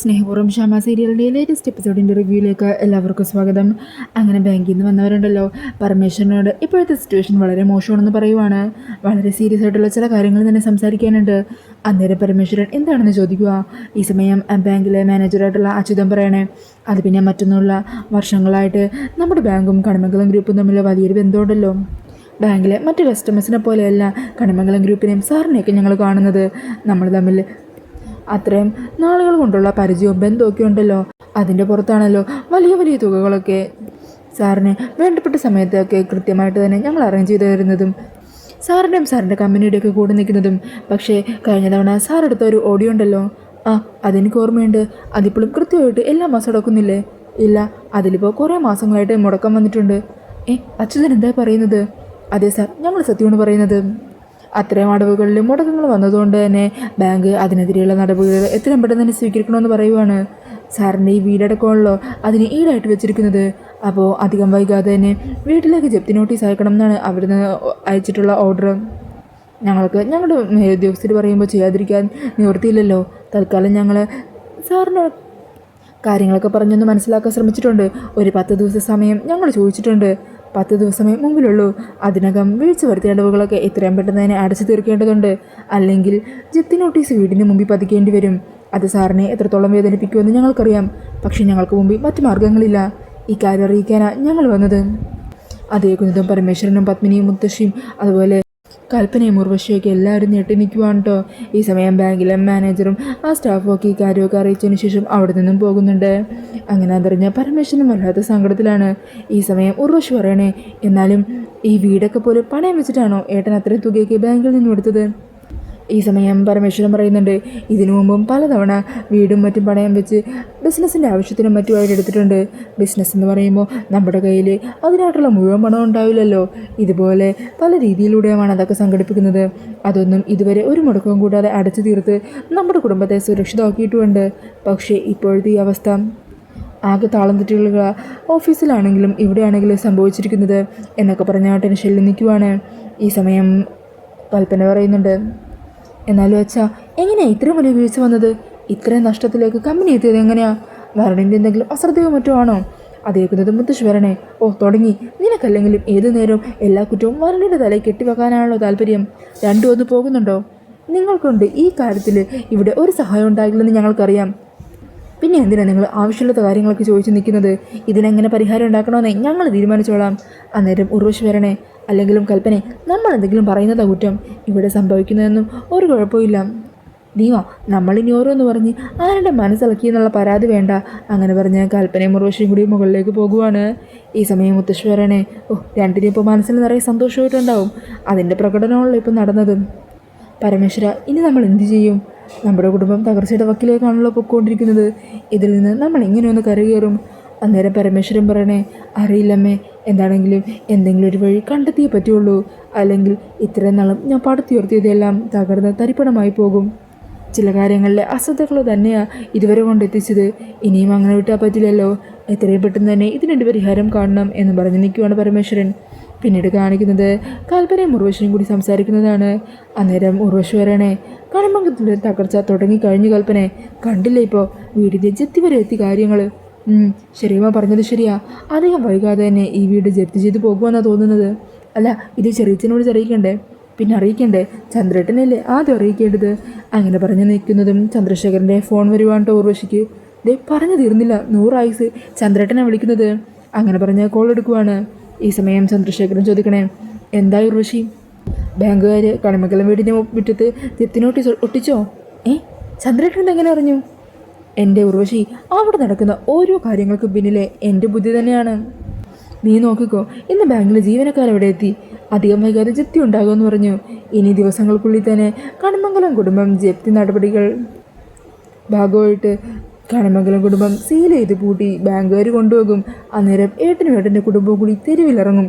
സ്നേഹപൂർവ്വം ഷാമ സീരിയലിൻ്റെ ലേറ്റസ്റ്റ് എപ്പിസോഡിൻ്റെ റിവ്യൂയിലേക്ക് എല്ലാവർക്കും സ്വാഗതം. അങ്ങനെ ബാങ്കിൽ നിന്ന് വന്നവരുണ്ടല്ലോ, പരമേശ്വരനോട് ഇപ്പോഴത്തെ സിറ്റുവേഷൻ വളരെ മോശമാണെന്ന് പറയുവാണ്. വളരെ സീരിയസ് ആയിട്ടുള്ള ചില കാര്യങ്ങൾ തന്നെ സംസാരിക്കാനുണ്ട്. അന്നേരം പരമേശ്വരൻ എന്താണെന്ന് ചോദിക്കുക. ഈ സമയം ബാങ്കിലെ മാനേജറായിട്ടുള്ള അച്യുതം പറയണേ, അത് പിന്നെ മറ്റൊന്നുള്ള വർഷങ്ങളായിട്ട് നമ്മുടെ ബാങ്കും കടമംഗലം ഗ്രൂപ്പും തമ്മിൽ വലിയൊരു ബന്ധമുണ്ടല്ലോ. ബാങ്കിലെ മറ്റ് കസ്റ്റമേഴ്സിനെ പോലെയല്ല കടമംഗലം ഗ്രൂപ്പിനെയും സാറിനെയൊക്കെ ഞങ്ങൾ കാണുന്നത്. നമ്മൾ തമ്മിൽ അത്രയും നാളുകൾ കൊണ്ടുള്ള പരിചയവും ബന്ധമൊക്കെ ഉണ്ടല്ലോ. അതിൻ്റെ പുറത്താണല്ലോ വലിയ വലിയ തുകകളൊക്കെ സാറിന് വേണ്ടപ്പെട്ട സമയത്തൊക്കെ കൃത്യമായിട്ട് തന്നെ ഞങ്ങൾ അറേഞ്ച് ചെയ്ത് തരുന്നതും സാറിൻ്റെയും സാറിൻ്റെ കമ്പനിയുടെയൊക്കെ കൂടെ നിൽക്കുന്നതും. പക്ഷേ കഴിഞ്ഞ തവണ സാർ എടുത്ത ഒരു ഓഡിയോ ഉണ്ടല്ലോ, അതെനിക്ക് ഓർമ്മയുണ്ട്. അതിപ്പോഴും കൃത്യമായിട്ട് എല്ലാ മാസം അടക്കുന്നില്ലേ? ഇല്ല, അതിലിപ്പോൾ കുറേ മാസങ്ങളായിട്ട് മുടക്കം വന്നിട്ടുണ്ട്. അച്യുതൻ എന്താ പറയുന്നത്? അതെ സാർ, ഞങ്ങൾ സത്യമാണ് പറയുന്നത്. അത്രയും അടവുകളിൽ മുടക്കങ്ങൾ വന്നതുകൊണ്ട് തന്നെ ബാങ്ക് അതിനെതിരെയുള്ള നടപടികൾ എത്രയും പെട്ടെന്ന് തന്നെ സ്വീകരിക്കണമെന്ന് പറയുവാണ്. സാറിൻ്റെ ഈ വീടടക്കമുള്ളോ അതിന് ഈടായിട്ട് വെച്ചിരിക്കുന്നത്. അപ്പോൾ അധികം വൈകാതെ തന്നെ വീട്ടിലേക്ക് ജപ്തി നോട്ടീസ് അയക്കണം എന്നാണ് അവിടുന്ന് അയച്ചിട്ടുള്ള ഓർഡർ. ഞങ്ങൾക്ക് ഞങ്ങളുടെ ഉദ്യോഗസ്ഥർ പറയുമ്പോൾ ചെയ്യാതിരിക്കാൻ നിവൃത്തിയില്ലല്ലോ. തൽക്കാലം ഞങ്ങൾ സാറിന് കാര്യങ്ങളൊക്കെ പറഞ്ഞൊന്ന് മനസ്സിലാക്കാൻ ശ്രമിച്ചിട്ടുണ്ട്. ഒരു 10 ദിവസം സമയം ഞങ്ങൾ ചോദിച്ചിട്ടുണ്ട്. 10 ദിവസമേ മുമ്പിലുള്ളൂ. അതിനകം വീഴ്ച വരുത്തിയ അടവുകളൊക്കെ എത്രയും പെട്ടെന്ന് തന്നെ അടച്ചു തീർക്കേണ്ടതുണ്ട്. അല്ലെങ്കിൽ ജപ്തി നോട്ടീസ് വീടിന് മുമ്പിൽ പതിക്കേണ്ടി വരും. അത് സാറിനെ എത്രത്തോളം വേദനിപ്പിക്കുമെന്ന് ഞങ്ങൾക്കറിയാം. പക്ഷേ ഞങ്ങൾക്ക് മുമ്പിൽ മറ്റു മാർഗങ്ങളില്ല. ഈ കാര്യം അറിയിക്കാനാണ് ഞങ്ങൾ വന്നത്. അതേക്കുന്നതും പരമേശ്വരനും പത്മിനിയും മുത്തശ്ശിയും അതുപോലെ കൽപ്പനയും ഉർവശിയൊക്കെ എല്ലാവരും ഞെട്ടി നിൽക്കുവാണ് കേട്ടോ. ഈ സമയം ബാങ്കിലെ മാനേജറും ആ സ്റ്റാഫും ഒക്കെ ഈ കാര്യമൊക്കെ അറിയിച്ചതിന് ശേഷം അവിടെ നിന്നും പോകുന്നുണ്ട്. അങ്ങനെ അതറിഞ്ഞ പരമേശ്വരനും വല്ലാത്ത സങ്കടത്തിലാണ്. ഈ സമയം ഉർവശി പറയണേ, എന്നാലും ഈ വീടൊക്കെ പോലും പണയം വെച്ചിട്ടാണോ ഏട്ടൻ അത്രയും തുകയൊക്കെ ബാങ്കിൽ നിന്നും എടുത്തത്? ഈ സമയം പരമേശ്വരൻ പറയുന്നുണ്ട്, ഇതിനു മുമ്പും പലതവണ വീടും മറ്റും പണയം വെച്ച് ബിസിനസ്സിൻ്റെ ആവശ്യത്തിനും മറ്റുമായിട്ട് എടുത്തിട്ടുണ്ട്. ബിസിനസ് എന്ന് പറയുമ്പോൾ നമ്മുടെ കയ്യിൽ അതിനായിട്ടുള്ള മുഴുവൻ പണം ഉണ്ടാവില്ലല്ലോ. ഇതുപോലെ പല രീതിയിലൂടെയാണ് അതൊക്കെ സംഘടിപ്പിക്കുന്നത്. അതൊന്നും ഇതുവരെ ഒരു മുടക്കവും കൂടാതെ അടച്ചു തീർത്ത് നമ്മുടെ കുടുംബത്തെ സുരക്ഷിതമാക്കിയിട്ടുമുണ്ട്. പക്ഷേ ഇപ്പോഴത്തെ ഈ അവസ്ഥ ആകെ താളം തെറ്റുകൾ ഓഫീസിലാണെങ്കിലും ഇവിടെയാണെങ്കിലും സംഭവിച്ചിരിക്കുന്നത് എന്നൊക്കെ പറഞ്ഞ ടെൻഷനിൽ നിൽക്കുവാണ്. ഈ സമയം കൽപ്പന പറയുന്നുണ്ട്, എന്നാലും അച്ഛാ, എങ്ങനെയാണ് ഇത്രയും വലിയ വീഴ്ച വന്നത്? ഇത്രയും നഷ്ടത്തിലേക്ക് കമ്പനി എത്തിയത് എങ്ങനെയാണ്? വരണിൻ്റെ എന്തെങ്കിലും അശ്രദ്ധയോ മറ്റോ ആണോ? അതേക്കുന്നത് മുത്തശ്ശി വരണേ. തുടങ്ങി. നിനക്കല്ലെങ്കിലും ഏതു നേരവും എല്ലാ കുറ്റവും വരണിൻ്റെ തലയിൽ കെട്ടിവെക്കാനാണല്ലോ താല്പര്യം. രണ്ടും ഒന്ന് പോകുന്നുണ്ടോ? നിങ്ങൾക്കുണ്ട് ഈ കാര്യത്തിൽ ഇവിടെ ഒരു സഹായം ഉണ്ടാകില്ലെന്ന് ഞങ്ങൾക്കറിയാം. പിന്നെ എന്തിനാണ് നിങ്ങൾ ആവശ്യമില്ലാത്ത കാര്യങ്ങളൊക്കെ ചോദിച്ച് നിൽക്കുന്നത്? ഇതിനെങ്ങനെ പരിഹാരം ഉണ്ടാക്കണമെന്നേ ഞങ്ങൾ തീരുമാനിച്ചോളാം. അന്നേരം ഉർവശി വരണേ, അല്ലെങ്കിലും കൽപ്പനെ, നമ്മൾ എന്തെങ്കിലും പറയുന്നതാ കുറ്റം. ഇവിടെ സംഭവിക്കുന്നതൊന്നും ഒരു കുഴപ്പമില്ല. നീവാ, നമ്മളിനി ഓരോന്ന് പറഞ്ഞ് ആരുടെ മനസ്സിളക്കിയെന്നുള്ള പരാതി വേണ്ട. അങ്ങനെ പറഞ്ഞ് കൽപ്പനയും ഉർവശിയും കൂടി മുകളിലേക്ക് പോകുവാണ്. ഈ സമയം മുത്തശ്ശി വരണേ, രണ്ടിനും ഇപ്പോൾ മനസ്സിൽ നിറയെ സന്തോഷമായിട്ടുണ്ടാവും. അതിൻ്റെ പ്രകടനമാണല്ലോ ഇപ്പം നടന്നത്. പരമേശ്വര, ഇനി നമ്മൾ എന്ത് ചെയ്യും? നമ്മുടെ കുടുംബം തകർച്ചയുടെ വക്കിലേക്കാണല്ലോ പൊയ്ക്കൊണ്ടിരിക്കുന്നത്. ഇതിൽ നിന്ന് നമ്മൾ എങ്ങനെയൊന്ന് കരകയറും? അന്നേരം പരമേശ്വരൻ പറയണേ, അറിയില്ലമ്മേ, എന്താണെങ്കിലും എന്തെങ്കിലും ഒരു വഴി കണ്ടെത്തിയേ പറ്റുള്ളൂ. അല്ലെങ്കിൽ ഇത്രയും നാളും ഞാൻ പടുത്തുയർത്തിയതെല്ലാം തകർന്ന് തരിപ്പണമായി പോകും. ചില കാര്യങ്ങളിലെ അശ്രദ്ധകൾ തന്നെയാണ് ഇതുവരെ കൊണ്ടെത്തിച്ചത്. ഇനിയും അങ്ങനെ വിട്ടാൽ പറ്റില്ലല്ലോ. എത്രയും പെട്ടെന്ന് തന്നെ ഇതിനൊരു പരിഹാരം കാണണം എന്ന് പറഞ്ഞ് നിൽക്കുവാണ് പരമേശ്വരൻ. പിന്നീട് കാണിക്കുന്നത് കൽപ്പനയും ഉർവശിയും കൂടി സംസാരിക്കുന്നതാണ്. അന്നേരം ഉർവശി വരണേ, കടമംഗലത്തിൻ്റെ തകർച്ച തുടങ്ങിക്കഴിഞ്ഞു കൽപ്പനെ. കണ്ടില്ലേ ഇപ്പോൾ വീടിൻ്റെ ജപ്തി വരെ എത്തി കാര്യങ്ങൾ. ശരിയമ്മ പറഞ്ഞത് ശരിയാ. അധികം വൈകാതെ തന്നെ ഈ വീട് ജപ്തി ചെയ്ത് പോകുമെന്നാണ് തോന്നുന്നത്. അല്ല, ഇത് ചെറിയച്ചനോട് അറിയിക്കണ്ടേ? പിന്നെ അറിയിക്കണ്ടേ? ചന്ദ്രേട്ടനല്ലേ ആദ്യം അറിയിക്കേണ്ടത്. അങ്ങനെ പറഞ്ഞു നിൽക്കുന്നതും ചന്ദ്രശേഖരൻ്റെ ഫോൺ വരുവാണ്ടോ ഉർവശിക്ക്. പറഞ്ഞു തീർന്നില്ല, 100 ആയുസ്, ചന്ദ്രേട്ടനാണ് വിളിക്കുന്നത്. അങ്ങനെ പറഞ്ഞ് കോൾ എടുക്കുവാണ്. ഈ സമയം ചന്ദ്രശേഖരൻ ചോദിക്കണേ, എന്തായി ഉർവശി? ബാങ്കുകാർ കടമംഗലം വീടിൻ്റെ മുറ്റത്ത് ജപ്തി നോട്ടീസ് ഒട്ടിച്ചോ? ചന്ദ്രേട്ടൻ എങ്ങനെ അറിഞ്ഞു? എൻ്റെ ഉർവശി, അവിടെ നടക്കുന്ന ഓരോ കാര്യങ്ങൾക്കും പിന്നിലെ എൻ്റെ ബുദ്ധി തന്നെയാണ്. നീ നോക്കിക്കോ, ഇന്ന് ബാങ്കിലെ ജീവനക്കാരെവിടെ എത്തി. അധികം വൈകാതെ ജപ്തി ഉണ്ടാകുമെന്ന് പറഞ്ഞു. ഇനി ദിവസങ്ങൾക്കുള്ളിൽ തന്നെ കടമംഗലം കുടുംബം ജപ്തി നടപടികൾ ഭാഗമായിട്ട് കടമംഗലം കുടുംബം സീൽ ചെയ്ത് പൂട്ടി ബാങ്കുകാർ കൊണ്ടുപോകും. അന്നേരം ഏട്ടനും ഏട്ടൻ്റെ കുടുംബവും കൂടി തെരുവിലിറങ്ങും.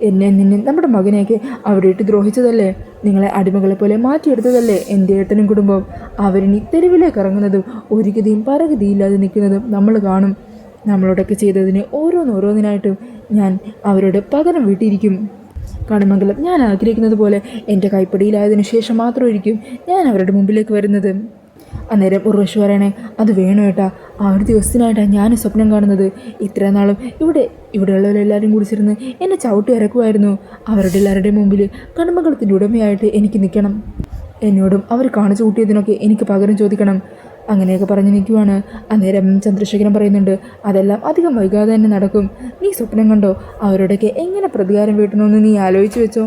എന്നെ നിന്നും നമ്മുടെ മകനെയൊക്കെ അവിടെ ഇട്ട് ദ്രോഹിച്ചതല്ലേ? നിങ്ങളെ അടിമകളെ പോലെ മാറ്റിയെടുത്തതല്ലേ എൻ്റെ ഏട്ടനും കുടുംബവും? അവരിനി തെരുവിലേക്ക് ഇറങ്ങുന്നതും ഒരു ഗതിയും പരഗതിയില്ലാതെ നിൽക്കുന്നതും നമ്മൾ കാണും. നമ്മളോടൊക്കെ ചെയ്തതിന് ഓരോന്നോരോന്നിനായിട്ടും ഞാൻ അവരുടെ പകരം വീട്ടിയിരിക്കും. കടമംഗലം ഞാൻ ആഗ്രഹിക്കുന്നത് പോലെ എൻ്റെ കൈപ്പടിയിലായതിനു ശേഷം മാത്രമായിരിക്കും ഞാൻ അവരുടെ മുമ്പിലേക്ക് വരുന്നത്. അന്നേരം ഉർവശി പറയണേ, അത് വേണോ ഏട്ടാ, ആ ഒരു ദിവസത്തിനായിട്ടാണ് ഞാൻ സ്വപ്നം കാണുന്നത്. ഇത്ര നാളും ഇവിടെയുള്ളവരെല്ലാവരും കൂടി ചേർന്ന് എന്നെ ചവിട്ടി ഇറക്കുമായിരുന്നു. അവരുടെ എല്ലാവരുടെയും മുമ്പിൽ കടമകളത്തിൻ്റെ ഉടമയായിട്ട് എനിക്ക് നിൽക്കണം. എന്നോടും അവർ കാണിച്ചു കൂട്ടിയതിനൊക്കെ എനിക്ക് പകരം ചോദിക്കണം. അങ്ങനെയൊക്കെ പറഞ്ഞ് നിൽക്കുവാണ്. അന്നേരം ചന്ദ്രശേഖരൻ പറയുന്നുണ്ട്, അതെല്ലാം അധികം വൈകാതെ തന്നെ നടക്കും. നീ സ്വപ്നം കണ്ടോ? അവരോടൊക്കെ എങ്ങനെ പ്രതികാരം വീട്ടണമെന്ന് നീ ആലോചിച്ച് വെച്ചോ.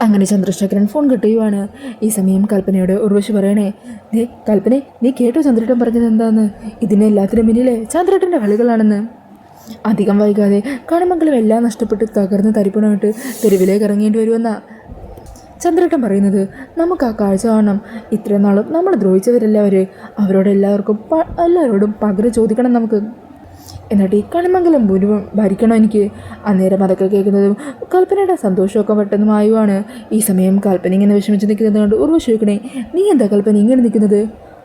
അങ്ങനെ ചന്ദ്രശേഖരൻ ഫോൺ കിട്ടുകയാണ്. ഈ സമയം കൽപ്പനയോട് ഉർവശി പറയണേ, ദേ കൽപ്പനെ, നീ കേട്ടോ ചന്ദ്രേട്ടൻ പറഞ്ഞത് എന്താന്ന്? ഇതിനെല്ലാത്തിനും പിന്നിലെ ചന്ദ്രേട്ടൻ്റെ കളികളാണെന്ന്. അധികം വൈകാതെ കണിമംഗലം എല്ലാം നഷ്ടപ്പെട്ട് തകർന്ന് തരിപ്പണമായിട്ട് തെരുവിലേക്ക് ഇറങ്ങേണ്ടി വരുമെന്ന ചന്ദ്രേട്ടൻ പറയുന്നത്. നമുക്ക് ആ കാഴ്ച കാണണം. ഇത്രയും നാളും നമ്മൾ ദ്രോഹിച്ചവരെല്ലാവരും എല്ലാവരോടും പകരം ചോദിക്കണം നമുക്ക്. എന്നിട്ട് ഈ കണിമംഗലം മുഴുവൻ ഭരിക്കണം എനിക്ക്. അന്നേരം അതൊക്കെ കേൾക്കുന്നതും കൽപ്പനയുടെ സന്തോഷമൊക്കെ പെട്ടെന്ന് മായുവാണ്. ഈ സമയം കൽപ്പന ഇങ്ങനെ വിഷമിച്ച് നിൽക്കുന്നത് കൊണ്ട് ഉർവശി ചോദിക്കണേ, നീ എന്താ കൽപ്പന ഇങ്ങനെ നിൽക്കുന്നത്?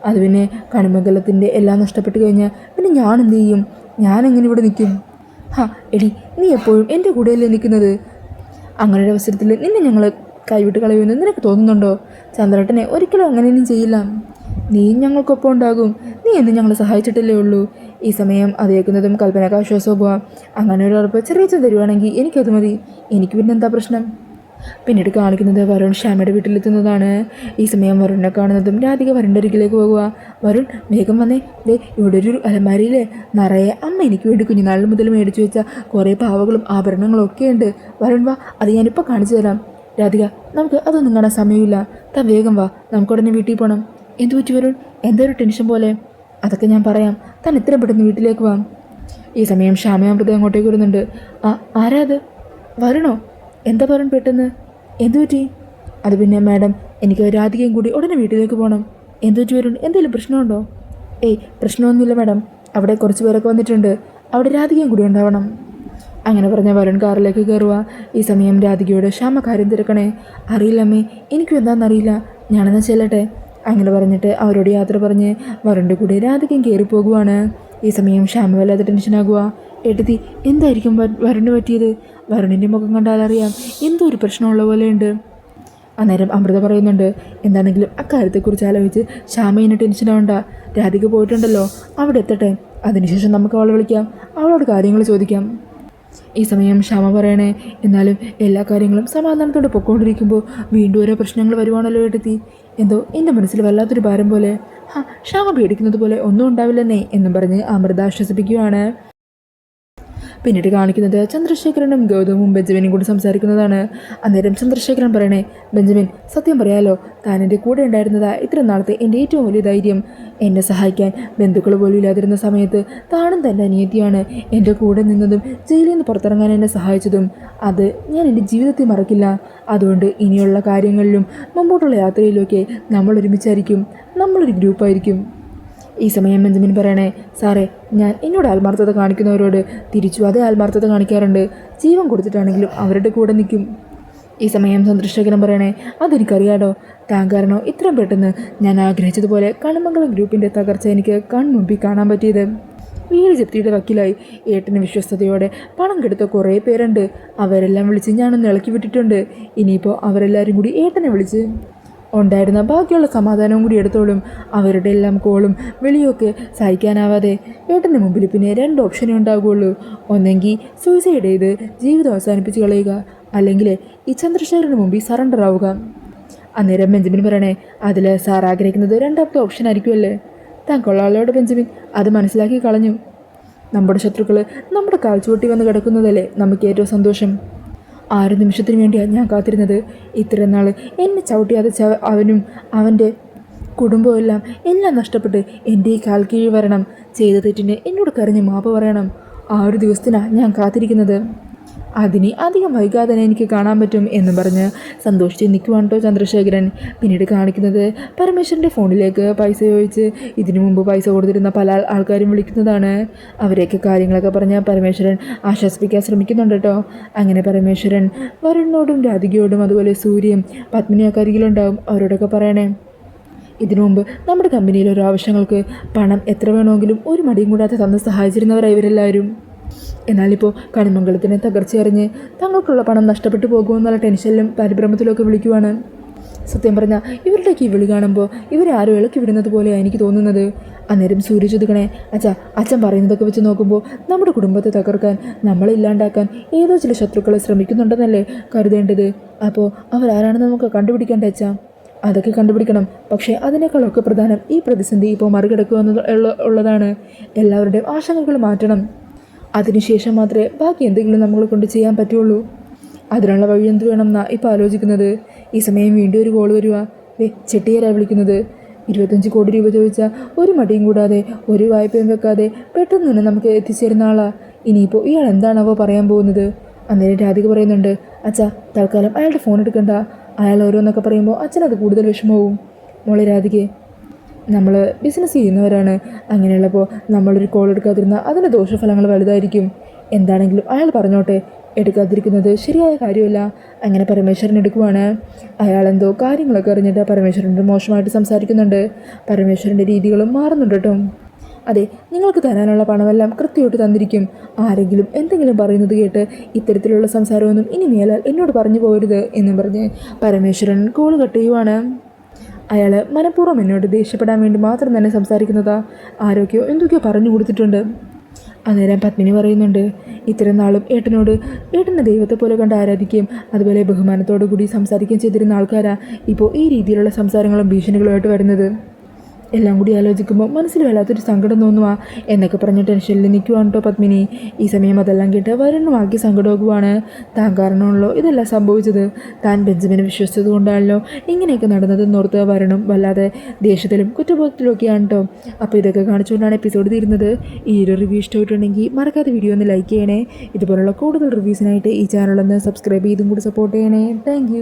അത് പിന്നെ കണിമംഗലത്തിൻ്റെ എല്ലാം നഷ്ടപ്പെട്ട് കഴിഞ്ഞാൽ പിന്നെ ഞാൻ എന്ത് ചെയ്യും? ഞാനെങ്ങനെ ഇവിടെ നിൽക്കും? എടി, നീ എപ്പോഴും എൻ്റെ കൂടെയല്ലേ നിൽക്കുന്നത്. അങ്ങനൊരു അവസരത്തിൽ നിന്നെ ഞങ്ങൾ കൈവിട്ട് കളയുമെന്ന് നിനക്ക് തോന്നുന്നുണ്ടോ? ചന്ദ്രേട്ടനെ ഒരിക്കലും അങ്ങനെയൊന്നും ചെയ്യില്ല. നീയും ഞങ്ങൾക്കൊപ്പം ഉണ്ടാകും. നീ എന്ന് ഞങ്ങളെ സഹായിച്ചിട്ടല്ലേ ഉള്ളൂ. ഈ സമയം അത് കേൾക്കുന്നതും കൽപ്പനക്ക് ആശ്വാസവും പോവാം. അങ്ങനെ ഒരു ഉറപ്പ് ചെറിയ തരുവാണെങ്കിൽ എനിക്കത് മതി. എനിക്ക് പിന്നെ എന്താ പ്രശ്നം? പിന്നീട് കാണിക്കുന്നത് വരുൺ ശ്യാമയുടെ വീട്ടിലെത്തുന്നതാണ്. ഈ സമയം വരുണിനെ കാണുന്നതും രാധിക വരുണിൻ്റെ അരികിലേക്ക് പോകുക. വരുൺ, വേഗം വന്നേ, ദേ ഇവിടെ ഒരു അലമാരിയിലെ നിറയെ അമ്മ എനിക്ക് വേണ്ടി കുഞ്ഞുനാളിൽ മുതൽ മേടിച്ചു വെച്ച കുറേ പാവകളും ആഭരണങ്ങളും ഒക്കെ ഉണ്ട്. വരുൺ വാ, അത് ഞാനിപ്പോൾ കാണിച്ചു തരാം. രാധിക, നമുക്ക് അതൊന്നും കാണാൻ സമയമില്ല. താൻ വേഗം വാ, നമുക്കുടനെ വീട്ടിൽ പോകണം. എന്തു പറ്റി വരുൺ? എന്തൊരു ടെൻഷൻ പോലെ? അതൊക്കെ ഞാൻ പറയാം, താൻ എത്രയും പെട്ടെന്ന് വീട്ടിലേക്ക് വാ. ഈ സമയം ശ്യാമയാമൃത അങ്ങോട്ടേക്ക് വരുന്നുണ്ട്. ആരാ അത്? വരുണോ? എന്താ വരുൺ പെട്ടെന്ന്? എന്തു പറ്റി? അത് പിന്നെ മാഡം, എനിക്ക് രാധികയും കൂടി ഉടനെ വീട്ടിലേക്ക് പോകണം. എന്തു പറ്റി വരുൺ? എന്തെങ്കിലും പ്രശ്നമുണ്ടോ? ഏയ്, പ്രശ്നമൊന്നുമില്ല മാഡം. അവിടെ കുറച്ച് പേരൊക്കെ വന്നിട്ടുണ്ട്. അവിടെ രാധികയും കൂടി ഉണ്ടാവണം. അങ്ങനെ പറഞ്ഞ വരുൺ കാറിലേക്ക് കയറുക. ഈ സമയം രാധികയോട് ശ്യാമ കാര്യം തിരക്കണേ. അറിയില്ലമ്മേ, എനിക്കും എന്താണെന്നറിയില്ല, ഞാനെന്നാ ചെല്ലട്ടെ. അങ്ങനെ പറഞ്ഞിട്ട് അവരോട് യാത്ര പറഞ്ഞ് വരുണിൻ്റെ കൂടെ രാധികയും കയറിപ്പോകുവാണ്. ഈ സമയം ശ്യാമ വല്ലാതെ ടെൻഷനാകുക. ഏട്ടത്തി, എന്തായിരിക്കും വരുണിന് പറ്റിയത്? വരുണിൻ്റെ മുഖം കണ്ടാലറിയാം എന്തോ ഒരു പ്രശ്നമുള്ള പോലെയുണ്ട്. അന്നേരം അമൃത പറയുന്നുണ്ട്, എന്താണെങ്കിലും അക്കാര്യത്തെക്കുറിച്ച് ആലോചിച്ച് ശ്യാമ ഇങ്ങനെ ടെൻഷനാവണ്ട. രാധിക പോയിട്ടുണ്ടല്ലോ, അവിടെ എത്തട്ടെ. അതിനുശേഷം നമുക്ക് അവളെ വിളിക്കാം, അവളോട് കാര്യങ്ങൾ ചോദിക്കാം. ഈ സമയം ശ്യാമ പറയണേ, എന്നാലും എല്ലാ കാര്യങ്ങളും സമാധാനത്തോടെ പൊയ്ക്കൊണ്ടിരിക്കുമ്പോൾ വീണ്ടും ഓരോ പ്രശ്നങ്ങൾ വരുവാണല്ലോ ഏട്ടത്തി. എന്തോ എൻ്റെ മനസ്സിൽ വല്ലാത്തൊരു ഭാരം പോലെ. ശ്യാമ പേടിക്കുന്നത് പോലെ ഒന്നും ഉണ്ടാവില്ലെന്നേ എന്നും പറഞ്ഞ് അമൃത ആശ്വസിപ്പിക്കുകയാണ്. പിന്നീട് കാണിക്കുന്നത് ചന്ദ്രശേഖരനും ഗൗതമും ബെഞ്ചമിനും കൂടി സംസാരിക്കുന്നതാണ്. അന്നേരം ചന്ദ്രശേഖരൻ പറയണേ, ബെഞ്ചമിൻ, സത്യം പറയാലോ, താൻ എൻ്റെ കൂടെ ഉണ്ടായിരുന്നതാ ഇത്ര നാളത്തെ എൻ്റെ ഏറ്റവും വലിയ ധൈര്യം. എന്നെ സഹായിക്കാൻ ബന്ധുക്കൾ പോലും ഇല്ലാതിരുന്ന സമയത്ത് താനും തൻ്റെ അനിയത്തിയാണ് എൻ്റെ കൂടെ നിന്നതും ജയിലിൽ നിന്ന് പുറത്തിറങ്ങാൻ എന്നെ സഹായിച്ചതും. അത് ഞാൻ എൻ്റെ ജീവിതത്തിൽ മറക്കില്ല. അതുകൊണ്ട് ഇനിയുള്ള കാര്യങ്ങളിലും മുമ്പോട്ടുള്ള യാത്രയിലൊക്കെ നമ്മൾ ഒരുമിച്ചായിരിക്കും, നമ്മളൊരു ഗ്രൂപ്പായിരിക്കും. ഈ സമയം ബെഞ്ചമിൻ പറയണേ, സാറേ, ഞാൻ എന്നോട് ആത്മാർത്ഥത കാണിക്കുന്നവരോട് തിരിച്ചു അതേ ആത്മാർത്ഥത കാണിക്കാറുണ്ട്. ജീവൻ കൊടുത്തിട്ടാണെങ്കിലും അവരുടെ കൂടെ നിൽക്കും. ഈ സമയം ചന്ദ്രശേഖരൻ പറയണേ, അതെനിക്കറിയാടോ, താൻ കാരണം ഇത്രയും പെട്ടെന്ന് ഞാൻ ആഗ്രഹിച്ചതുപോലെ കണിമംഗലം ഗ്രൂപ്പിൻ്റെ തകർച്ച എനിക്ക് കൺമുമ്പിൽ കാണാൻ പറ്റിയത്. വീട് ജപ്തിയുടെ വക്കീലായി ഏട്ടന് വിശ്വസ്തയോടെ പണം കെടുത്ത കുറേ പേരുണ്ട്. അവരെല്ലാം വിളിച്ച് ഞാനൊന്ന് ഇളക്കി വിട്ടിട്ടുണ്ട്. ഇനിയിപ്പോൾ അവരെല്ലാവരും കൂടി ഏട്ടനെ വിളിച്ച് ഉണ്ടായിരുന്ന ബാക്കിയുള്ള സമാധാനവും കൂടി എടുത്തോളും. അവരുടെ എല്ലാം കോളും വിളിയൊക്കെ സഹിക്കാനാവാതെ ഏട്ടൻ്റെ മുമ്പിൽ പിന്നെ 2 ഓപ്ഷനേ ഉണ്ടാകുള്ളൂ. ഒന്നെങ്കിൽ സൂയിസൈഡ് ചെയ്ത് ജീവിതം അവസാനിപ്പിച്ച് കളയുക, അല്ലെങ്കിൽ ഈ ചന്ദ്രശേഖരന് മുമ്പിൽ സറണ്ടർ ആവുക. അന്നേരം ബെഞ്ചമിൻ പറയണേ, അതിൽ സാർ ആഗ്രഹിക്കുന്നത് 2ാമത്തെ ഓപ്ഷൻ ആയിരിക്കുമല്ലേ? താൻ കൊള്ളാളോട് ബെഞ്ചമിൻ, അത് മനസ്സിലാക്കി കളഞ്ഞു. നമ്മുടെ ശത്രുക്കൾ നമ്മുടെ കാൽച്ചുവട്ടി വന്ന് കിടക്കുന്നതല്ലേ നമുക്ക് ഏറ്റവും സന്തോഷം. 6 നിമിഷത്തിന് വേണ്ടിയാണ് ഞാൻ കാത്തിരുന്നത്. ഇത്രയും നാൾ എന്നെ ചവിട്ടിയാതെ അവനും അവൻ്റെ കുടുംബവും എല്ലാം നഷ്ടപ്പെട്ട് എൻ്റെ ഈ കാൽ കീഴ് വരണം. ചെയ്ത തെറ്റിന് എന്നോട് കരഞ്ഞ് മാപ്പ് പറയണം. ആ ഒരു ദിവസത്തിനാണ് ഞാൻ കാത്തിരിക്കുന്നത്. അതിന് അധികം വൈകാതെ തന്നെ എനിക്ക് കാണാൻ പറ്റും എന്നും പറഞ്ഞ് സന്തോഷിച്ച് നിൽക്കുവാണ് കേട്ടോ ചന്ദ്രശേഖരൻ. പിന്നീട് കാണിക്കുന്നത് പരമേശ്വരൻ്റെ ഫോണിലേക്ക് പൈസ ചോദിച്ച് ഇതിനു മുമ്പ് പൈസ കൊടുത്തിരുന്ന പല ആൾക്കാരും വിളിക്കുന്നതാണ്. അവരെയൊക്കെ കാര്യങ്ങളൊക്കെ പറഞ്ഞ് പരമേശ്വരൻ ആശ്വസിപ്പിക്കാൻ ശ്രമിക്കുന്നുണ്ട് കേട്ടോ. അങ്ങനെ പരമേശ്വരൻ വരുണിനോടും രാധികയോടും അതുപോലെ സൂര്യയും പത്മിനിയൊക്കെ അരികിലുണ്ടാവും. അവരോടൊക്കെ പറയണേ, ഇതിനു മുമ്പ് നമ്മുടെ കമ്പനിയിലെ ഓരോ ആവശ്യങ്ങൾക്ക് പണം എത്ര വേണമെങ്കിലും ഒരു മടിയും കൂടാതെ തന്ന് സഹായിച്ചിരുന്നവരാണ് ഇവരെല്ലാവരും. എന്നാലിപ്പോൾ കണിമംഗലത്തിന് തകർച്ചയറിഞ്ഞ് തങ്ങൾക്കുള്ള പണം നഷ്ടപ്പെട്ടു പോകുമെന്നുള്ള ടെൻഷനിലും പരിഭ്രമത്തിലുമൊക്കെ വിളിക്കുവാണ്. സത്യം പറഞ്ഞാൽ ഇവരുടെയൊക്കെ ഈ വിളി കാണുമ്പോൾ ഇവരെ ആരും ഇളക്കി വിടുന്നത് പോലെയാണ് എനിക്ക് തോന്നുന്നത്. അന്നേരം സൂര്യ ചോദിക്കണേ, അച്ഛൻ പറയുന്നതൊക്കെ വെച്ച് നോക്കുമ്പോൾ നമ്മുടെ കുടുംബത്തെ തകർക്കാൻ, നമ്മളെ ഇല്ലാണ്ടാക്കാൻ ഏതോ ചില ശത്രുക്കളെ ശ്രമിക്കുന്നുണ്ടെന്നല്ലേ കരുതേണ്ടത്. അപ്പോൾ അവരാരാണെന്ന് നമുക്ക് കണ്ടുപിടിക്കേണ്ട അച്ഛാ. അതൊക്കെ കണ്ടുപിടിക്കണം. പക്ഷേ അതിനേക്കാളൊക്കെ പ്രധാനം ഈ പ്രതിസന്ധി ഇപ്പോൾ മറികടക്കുക ഉള്ളതാണ്. എല്ലാവരുടെയും ആശങ്കകൾ മാറ്റണം. അതിനുശേഷം മാത്രമേ ബാക്കി എന്തെങ്കിലും നമ്മളെ കൊണ്ട് ചെയ്യാൻ പറ്റുള്ളൂ. അതിനുള്ള വഴി എന്ത് വേണമെന്നാണ് ഇപ്പോൾ ആലോചിക്കുന്നത്. ഈ സമയം വീണ്ടും ഒരു കോൾ വരുക. ചെട്ടിയാരാ വിളിക്കുന്നത്. 25 കോടി രൂപ ചോദിച്ചാൽ ഒരു മടിയും കൂടാതെ ഒരു വായ്പയും വെക്കാതെ പെട്ടെന്ന് തന്നെ നമുക്ക് എത്തിച്ചേരുന്ന ആളാ. ഇനിയിപ്പോൾ ഇയാൾ എന്താണാവോ പറയാൻ പോകുന്നത്. അന്നേരം രാധിക പറയുന്നുണ്ട്, തൽക്കാലം അയാളുടെ ഫോൺ എടുക്കണ്ട. അയാൾ ഓരോന്നൊക്കെ പറയുമ്പോൾ അച്ഛനത് കൂടുതൽ വിഷമവും. മോളെ രാധികെ, നമ്മൾ ബിസിനസ് ചെയ്യുന്നവരാണ്. അങ്ങനെയുള്ളപ്പോൾ നമ്മളൊരു കോൾ എടുക്കാതിരുന്നാൽ അതിൻ്റെ ദോഷഫലങ്ങൾ വലുതായിരിക്കും. എന്താണെങ്കിലും അയാൾ പറഞ്ഞോട്ടെ, എടുക്കാതിരിക്കുന്നത് ശരിയായ കാര്യമല്ല. അങ്ങനെ പരമേശ്വരൻ എടുക്കുവാണ്. അയാളെന്തോ കാര്യങ്ങളൊക്കെ അറിഞ്ഞിട്ട് പരമേശ്വരൻ്റെ മോശമായിട്ട് സംസാരിക്കുന്നുണ്ട്. പരമേശ്വരൻ്റെ രീതികളും മാറുന്നുണ്ട് കേട്ടോ. അതെ, നിങ്ങൾക്ക് തരാനുള്ള പണമെല്ലാം കൃത്യമായിട്ട് തന്നിരിക്കും. ആരെങ്കിലും എന്തെങ്കിലും പറയുന്നത് കേട്ട് ഇത്തരത്തിലുള്ള സംസാരമൊന്നും ഇനി മേലാൽ എന്നോട് പറഞ്ഞു പോകരുത് എന്നും പറഞ്ഞ് പരമേശ്വരൻ കോൾ കട്ട് ചെയ്യുവാണ്. അയാൾ മനഃപൂർവ്വം എന്നോട് ദേഷ്യപ്പെടാൻ വേണ്ടി മാത്രം തന്നെ സംസാരിക്കുന്നതാ. ആരൊക്കെയോ എന്തൊക്കെയോ പറഞ്ഞു കൊടുത്തിട്ടുണ്ട്. അന്നേരം പത്മിനി പറയുന്നുണ്ട്, ഇത്രയും നാളും ഏട്ടനെ ദൈവത്തെ പോലെ കണ്ട് ആരാധിക്കുകയും അതുപോലെ ബഹുമാനത്തോടു കൂടി സംസാരിക്കുകയും ചെയ്തിരുന്ന ആൾക്കാരാ ഇപ്പോൾ ഈ രീതിയിലുള്ള സംസാരങ്ങളും ഭീഷണികളുമായിട്ട് വരുന്നത്. എല്ലാം കൂടി ആലോചിക്കുമ്പോൾ മനസ്സിൽ വല്ലാത്തൊരു സങ്കടം തോന്നുക എന്നൊക്കെ പറഞ്ഞ് ടെൻഷനിൽ നിൽക്കുവാണ് കേട്ടോ പത്മിനി. ഈ സമയം അതെല്ലാം കേട്ട് വരുണുമാക്കി സങ്കടമാകുവാണ്. താൻ കാരണമാണല്ലോ ഇതെല്ലാം സംഭവിച്ചത്. താൻ ബെഞ്ചമിനെ വിശ്വസിച്ചത് കൊണ്ടാണല്ലോ ഇങ്ങനെയൊക്കെ നടന്നതെന്നോർത്ത് വരുണും വല്ലാതെ ദേഷ്യത്തിലും കുറ്റബോധത്തിലും ഒക്കെയാണ് കേട്ടോ. അപ്പോൾ ഇതൊക്കെ കാണിച്ചുകൊണ്ടാണ് എപ്പിസോഡ് തീരുന്നത്. ഈ ഒരു റിവ്യൂ ഇഷ്ടമായിട്ടുണ്ടെങ്കിൽ മറക്കാതെ വീഡിയോ ഒന്ന് ലൈക്ക് ചെയ്യണേ. ഇതുപോലുള്ള കൂടുതൽ റിവ്യൂസിനായിട്ട് ഈ ചാനലൊന്ന് സബ്സ്ക്രൈബ് ചെയ്തും കൂടി സപ്പോർട്ട് ചെയ്യണേ. താങ്ക്